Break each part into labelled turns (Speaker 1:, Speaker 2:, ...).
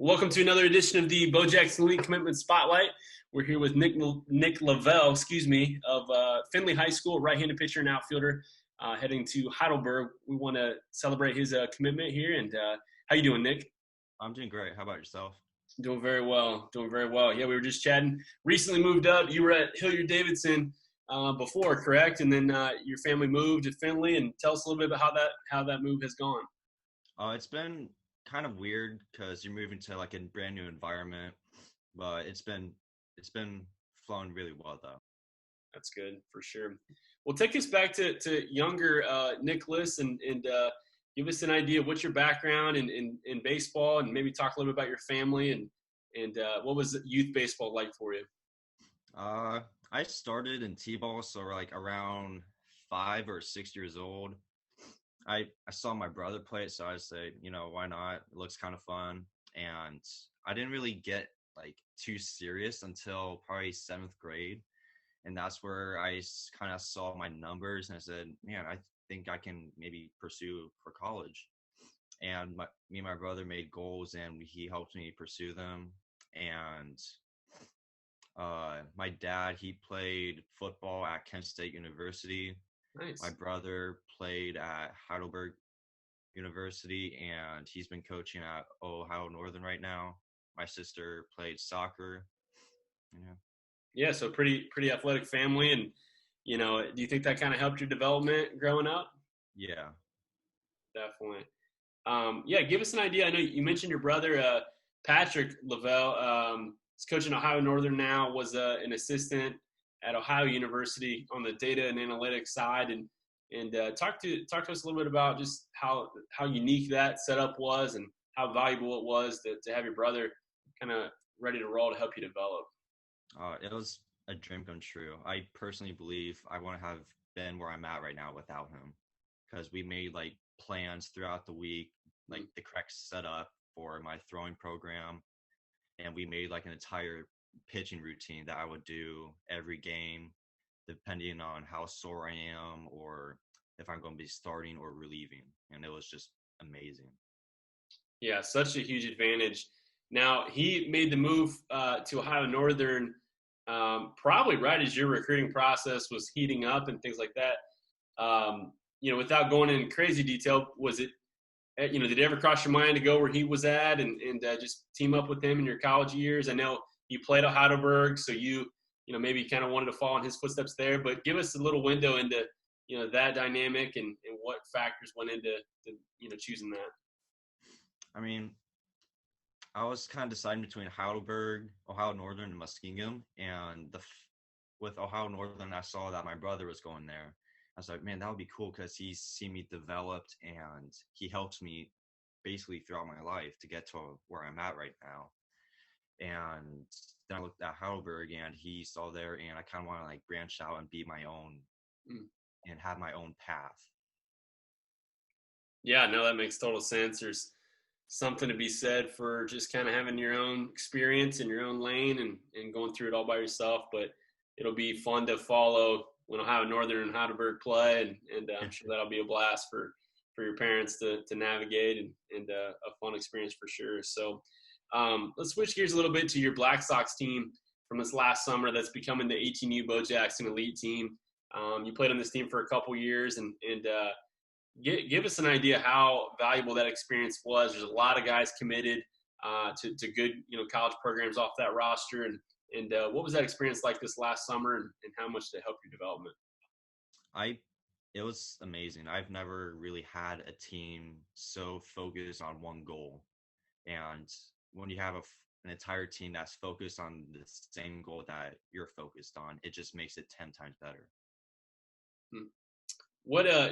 Speaker 1: Welcome to another edition of the Bo Jackson Elite Commitment Spotlight. We're here with Nick Lavelle, of Findlay High School, right-handed pitcher and outfielder, heading to Heidelberg. We want to celebrate his commitment here. And how you doing, Nick?
Speaker 2: I'm doing great. How about yourself?
Speaker 1: Doing very well. Yeah, we were just chatting. Recently moved up. You were at Hilliard-Davidson before, correct? And then your family moved to Findlay. And tell us a little bit about how that move has gone.
Speaker 2: It's been kind of weird because you're moving to like a brand new environment, but it's been flowing really well though.
Speaker 1: That's good for sure. Well, take us back to younger Nicholas and give us an idea of what's your background in baseball, and maybe talk a little bit about your family and what was youth baseball like for you?
Speaker 2: I started in T-ball, so like around 5 or 6 years old. I saw my brother play it, so I say, why not? It looks kind of fun. And I didn't really get like too serious until probably 7th grade. And that's where I kind of saw my numbers and I said, man, I think I can maybe pursue for college. And me and my brother made goals and he helped me pursue them. And my dad, he played football at Kent State University.
Speaker 1: Nice.
Speaker 2: My brother played at Heidelberg University, and he's been coaching at Ohio Northern right now. My sister played soccer.
Speaker 1: Yeah, so pretty athletic family. And, do you think that kind of helped your development growing up?
Speaker 2: Yeah.
Speaker 1: Definitely. Yeah, give us an idea. I know you mentioned your brother, Patrick Lavelle. He's coaching Ohio Northern now, was an assistant at Ohio University on the data and analytics side, and talk to us a little bit about just how unique that setup was and how valuable it was to have your brother kind of ready to roll to help you develop.
Speaker 2: It was a dream come true. I personally believe I wouldn't have been where I'm at right now without him, because we made like plans throughout the week, like the correct setup for my throwing program, and we made like an entire pitching routine that I would do every game, depending on how sore I am or if I'm going to be starting or relieving. And it was just amazing.
Speaker 1: Yeah, such a huge advantage. Now, he made the move to Ohio Northern probably right as your recruiting process was heating up and things like that. Without going into crazy detail, was it, did it ever cross your mind to go where he was at and just team up with him in your college years? I know you played at Heidelberg, so you maybe kind of wanted to follow in his footsteps there, but give us a little window into, that dynamic and what factors went into, choosing that.
Speaker 2: I mean, I was kind of deciding between Heidelberg, Ohio Northern, and Muskingum. And with Ohio Northern, I saw that my brother was going there. I was like, man, that would be cool because he's seen me developed and he helps me basically throughout my life to get to where I'm at right now. And then I looked at Heidelberg and he's still there, and I kind of want to like branch out and be my own and have my own path.
Speaker 1: Yeah, no, that makes total sense. There's something to be said for just kind of having your own experience in your own lane and going through it all by yourself. But it'll be fun to follow when Ohio Northern and Heidelberg play, and I'm sure that'll be a blast for your parents to navigate and a fun experience for sure. So let's switch gears a little bit to your Black Sox team from this last summer that's becoming the 18U Bo Jackson Elite team. You played on this team for a couple years, and give us an idea how valuable that experience was. There's a lot of guys committed to good college programs off that roster, and what was that experience like this last summer, and how much did it help your development?
Speaker 2: It was amazing. I've never really had a team so focused on one goal, and when you have an entire team that's focused on the same goal that you're focused on, it just makes it 10 times better.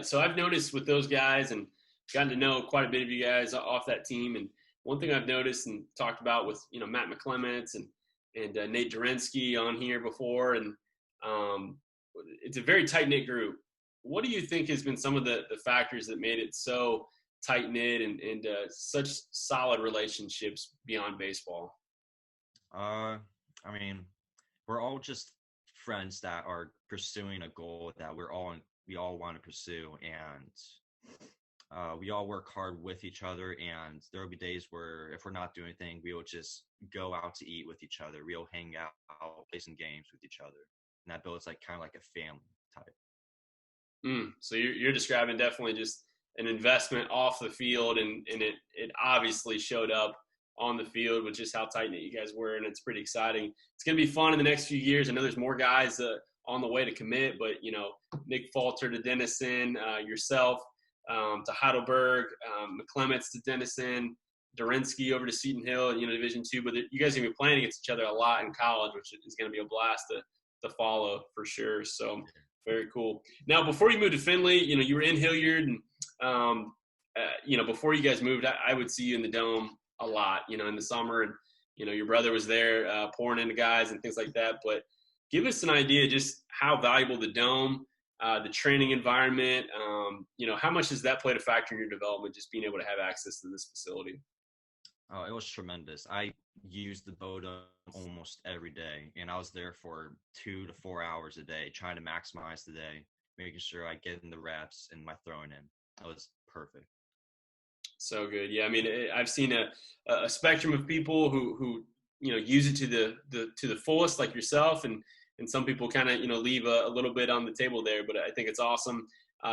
Speaker 1: So I've noticed with those guys and gotten to know quite a bit of you guys off that team. And one thing I've noticed and talked about with, Matt McClements and Nate Dorensky on here before, and it's a very tight-knit group. What do you think has been some of the factors that made it so tight-knit and such solid relationships beyond baseball?
Speaker 2: I mean, we're all just friends that are pursuing a goal that we all want to pursue, and We all work hard with each other, and there will be days where if we're not doing anything, we will just go out to eat with each other. We'll hang out, play some games with each other, and that builds like kind of like a family type.
Speaker 1: So you're describing definitely just an investment off the field, and it obviously showed up on the field with just how tight knit you guys were, and it's pretty exciting. It's going to be fun in the next few years. I know there's more guys on the way to commit, but Nick Falter to Denison, yourself to Heidelberg, McClements to Denison, Dorinsky over to Seton Hill, Division II. But you guys are going to be playing against each other a lot in college, which is going to be a blast to follow for sure. So very cool. Now, before you moved to Findlay, you were in Hilliard, and before you guys moved, I would see you in the Dome a lot, in the summer, and your brother was there pouring into guys and things like that. But give us an idea just how valuable the Dome, the training environment, how much has that played a factor in your development, just being able to have access to this facility?
Speaker 2: Oh, it was tremendous. I used the Boda almost every day, and I was there for 2 to 4 hours a day, trying to maximize the day, making sure I get in the reps and my throwing in. That was perfect.
Speaker 1: So good. Yeah, I mean, I've seen a spectrum of people who use it to the fullest, like yourself, and some people kind of leave a little bit on the table there. But I think it's awesome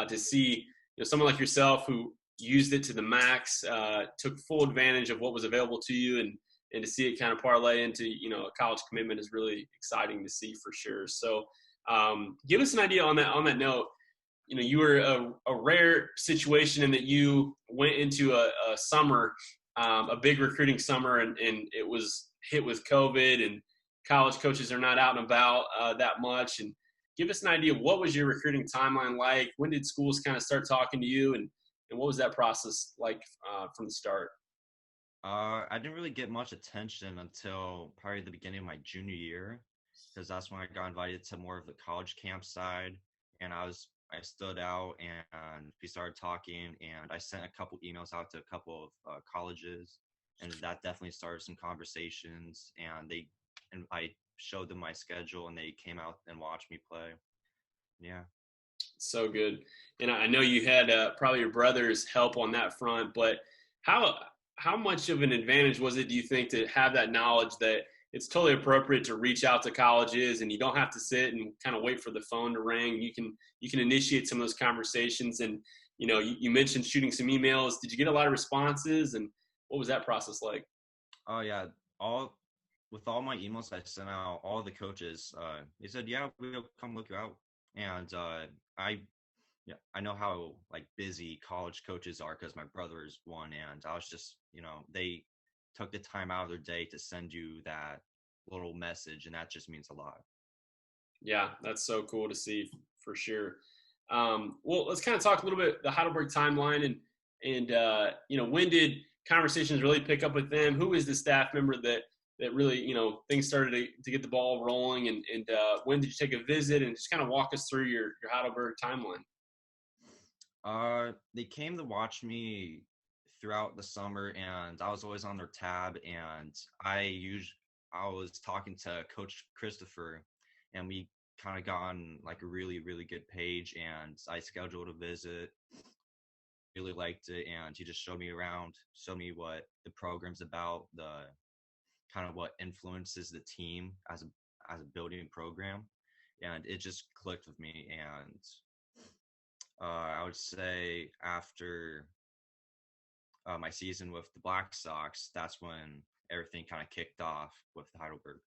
Speaker 1: to see someone like yourself who used it to the max, took full advantage of what was available to you, and to see it kind of parlay into a college commitment is really exciting to see for sure. So give us an idea on that note. You were a rare situation in that you went into a summer, a big recruiting summer, and it was hit with COVID, and college coaches are not out and about that much. And give us an idea, what was your recruiting timeline like? When did schools kind of start talking to you, and what was that process like from the start?
Speaker 2: I didn't really get much attention until probably the beginning of my junior year, because that's when I got invited to more of the college camp side, and I stood out, and we started talking, and I sent a couple emails out to a couple of colleges, and that definitely started some conversations, and I showed them my schedule, and they came out and watched me play. Yeah.
Speaker 1: So good. And I know you had probably your brother's help on that front, but how much of an advantage was it, do you think, to have that knowledge that it's totally appropriate to reach out to colleges, and you don't have to sit and kind of wait for the phone to ring? You can initiate some of those conversations, and you mentioned shooting some emails. Did you get a lot of responses, and what was that process like?
Speaker 2: Oh yeah, with all my emails I sent out, all the coaches, they said, yeah, we'll come look you out. And I know how like busy college coaches are, because my brother is one, and I was just, they took the time out of their day to send you that little message, and that just means a lot.
Speaker 1: Yeah, that's so cool to see for sure. Well, let's kind of talk a little bit the Heidelberg timeline, and when did conversations really pick up with them? Who is the staff member that really things started to get the ball rolling, and when did you take a visit, and just kind of walk us through your Heidelberg timeline?
Speaker 2: They came to watch me throughout the summer, and I was always on their tab, and I was talking to Coach Christopher, and we kind of got on like a really, really good page, and I scheduled a visit. Really liked it, and he just showed me around, showed me what the program's about, the kind of what influences the team as a building program, and it just clicked with me. And I would say after my season with the Black Sox, that's when everything kind of kicked off with Heidelberg.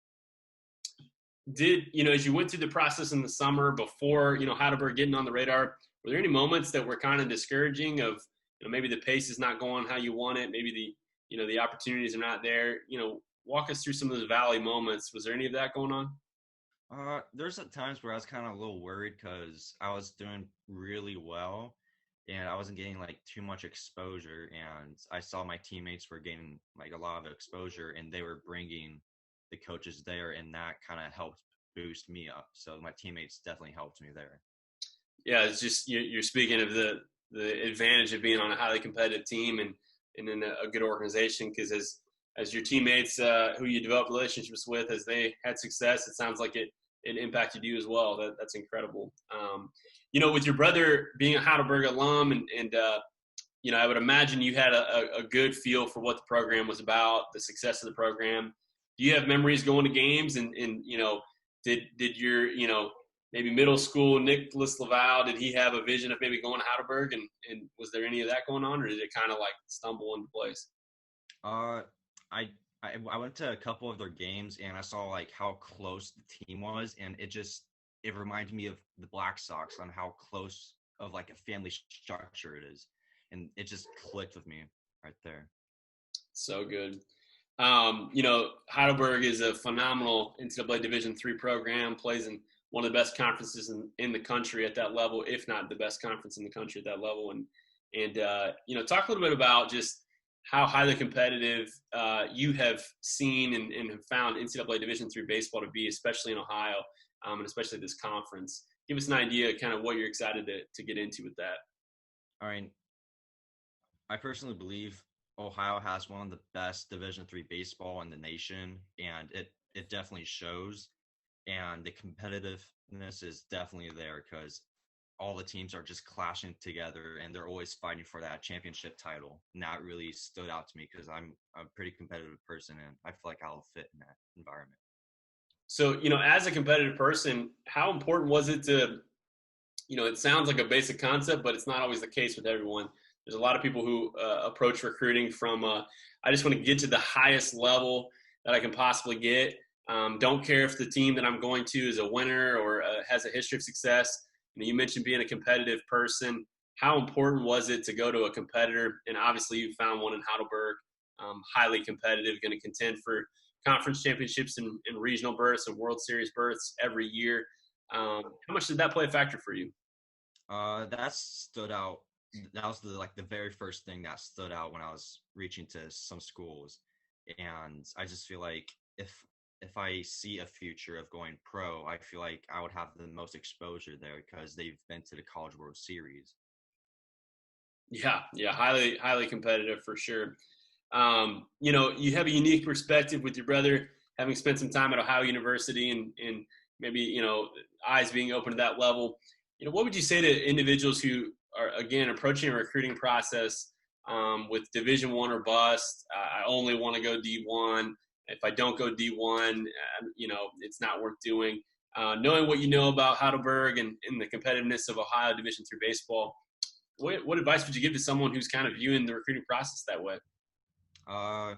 Speaker 1: Did as you went through the process in the summer before Heidelberg getting on the radar, were there any moments that were kind of discouraging of maybe the pace is not going how you want it, maybe the opportunities are not there? Walk us through some of those valley moments. Was there any of that going on?
Speaker 2: There's at times where I was kind of a little worried, because I was doing really well and I wasn't getting like too much exposure, and I saw my teammates were getting like a lot of exposure, and they were bringing the coaches there, and that kind of helped boost me up. So my teammates definitely helped me there.
Speaker 1: Yeah, it's just you're speaking of the advantage of being on a highly competitive team and in a good organization, because as your teammates who you develop relationships with, as they had success, it sounds like it impacted you as well. That's incredible. With your brother being a Heidelberg alum and I would imagine you had a good feel for what the program was about, the success of the program. Do you have memories going to games? And did your, maybe middle school Nicolas Lavelle, did he have a vision of maybe going to Heidelberg? And was there any of that going on, or did it kind of like stumble into place?
Speaker 2: Uh, I, I went to a couple of their games and I saw like how close the team was, and it reminded me of the Black Sox on how close of like a family structure it is, and it just clicked with me right there.
Speaker 1: So good. Heidelberg is a phenomenal NCAA Division III program, plays in one of the best conferences in the country at that level, if not the best conference in the country at that level. And talk a little bit about just how highly competitive you have seen and have found NCAA Division III baseball to be, especially in Ohio, and especially this conference. Give us an idea of kind of what you're excited to get into with that.
Speaker 2: I mean, I personally believe Ohio has one of the best Division III baseball in the nation, and it definitely shows. And the competitiveness is definitely there because all the teams are just clashing together, and they're always fighting for that championship title. And that really stood out to me because I'm a pretty competitive person, and I feel like I'll fit in that environment.
Speaker 1: So, as a competitive person, how important was it to, it sounds like a basic concept, but it's not always the case with everyone. There's a lot of people who approach recruiting from, I just want to get to the highest level that I can possibly get. Don't care if the team that I'm going to is a winner or has a history of success. You mentioned being a competitive person. How important was it to go to a competitor? And obviously, you found one in Heidelberg, highly competitive, going to contend for conference championships and regional berths and World Series berths every year. How much did that play a factor for you?
Speaker 2: That stood out. That was the very first thing that stood out when I was reaching to some schools, and I just feel like if I see a future of going pro, I feel like I would have the most exposure there because they've been to the College World Series.
Speaker 1: Yeah, highly, highly competitive for sure. You have a unique perspective with your brother, having spent some time at Ohio University and maybe, eyes being open to that level. What would you say to individuals who are, again, approaching a recruiting process with Division One or bust? I only want to go D1. If I don't go D1, it's not worth doing. Knowing what you know about Heidelberg and the competitiveness of Ohio Division III baseball, what advice would you give to someone who's kind of viewing the recruiting process that way?
Speaker 2: Uh,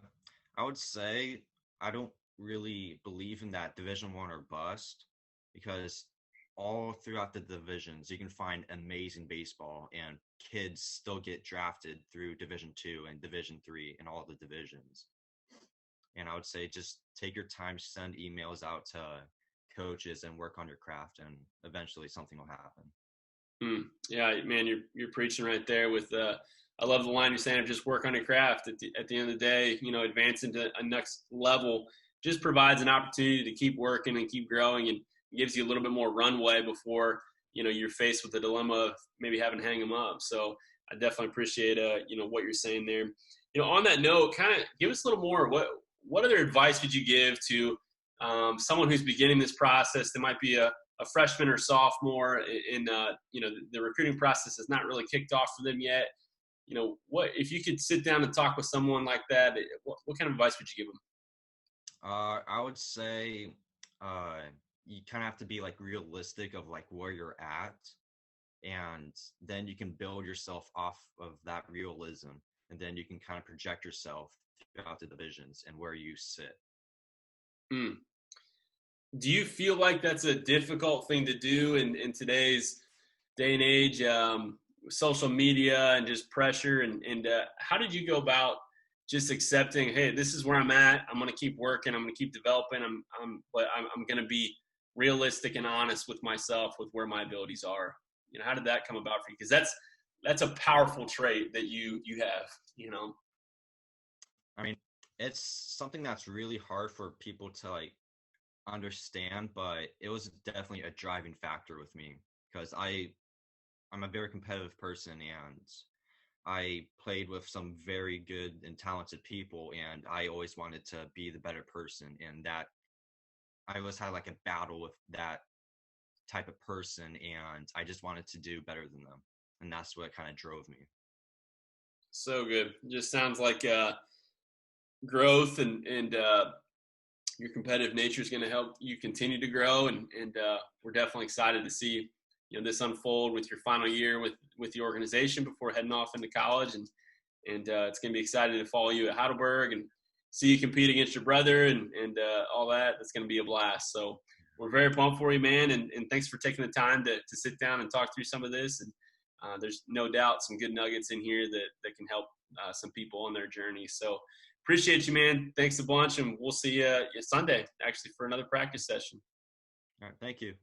Speaker 2: I would say I don't really believe in that Division One or bust because all throughout the divisions you can find amazing baseball, and kids still get drafted through Division Two and Division Three in all the divisions. And I would say just take your time, send emails out to coaches, and work on your craft, and eventually something will happen.
Speaker 1: Yeah, man, you're preaching right there. With I love the line you're saying of just work on your craft. At the end of the day, advancing to a next level just provides an opportunity to keep working and keep growing, and gives you a little bit more runway before you're faced with the dilemma of maybe having to hang them up. So I definitely appreciate what you're saying there. On that note, kind of give us a little more. What other advice would you give to someone who's beginning this process that might be a freshman or sophomore in the recruiting process has not really kicked off for them yet? What if you could sit down and talk with someone like that? What kind of advice would you give them?
Speaker 2: I would say you kind of have to be like realistic of like where you're at, and then you can build yourself off of that realism, and then you can kind of project yourself throughout the divisions and where you sit.
Speaker 1: Hmm. Do you feel like that's a difficult thing to do in today's day and age, social media and just pressure? And how did you go about just accepting, hey, this is where I'm at. I'm going to keep working. I'm going to keep developing. But I'm going to be realistic and honest with myself with where my abilities are. How did that come about for you? Because that's a powerful trait that you have.
Speaker 2: I mean, it's something that's really hard for people to like understand, but it was definitely a driving factor with me because I'm a very competitive person, and I played with some very good and talented people, and I always wanted to be the better person, and that I always had like a battle with that type of person, and I just wanted to do better than them, and that's what kind of drove me.
Speaker 1: So good. Just sounds like growth and your competitive nature is going to help you continue to grow. And we're definitely excited to see, this unfold with your final year with the organization before heading off into college. And it's going to be exciting to follow you at Heidelberg and see you compete against your brother and all that. That's going to be a blast. So we're very pumped for you, man. And thanks for taking the time to sit down and talk through some of this. And there's no doubt some good nuggets in here that can help some people on their journey. So appreciate you, man. Thanks a bunch. And we'll see you Sunday, actually, for another practice session.
Speaker 2: All right. Thank you.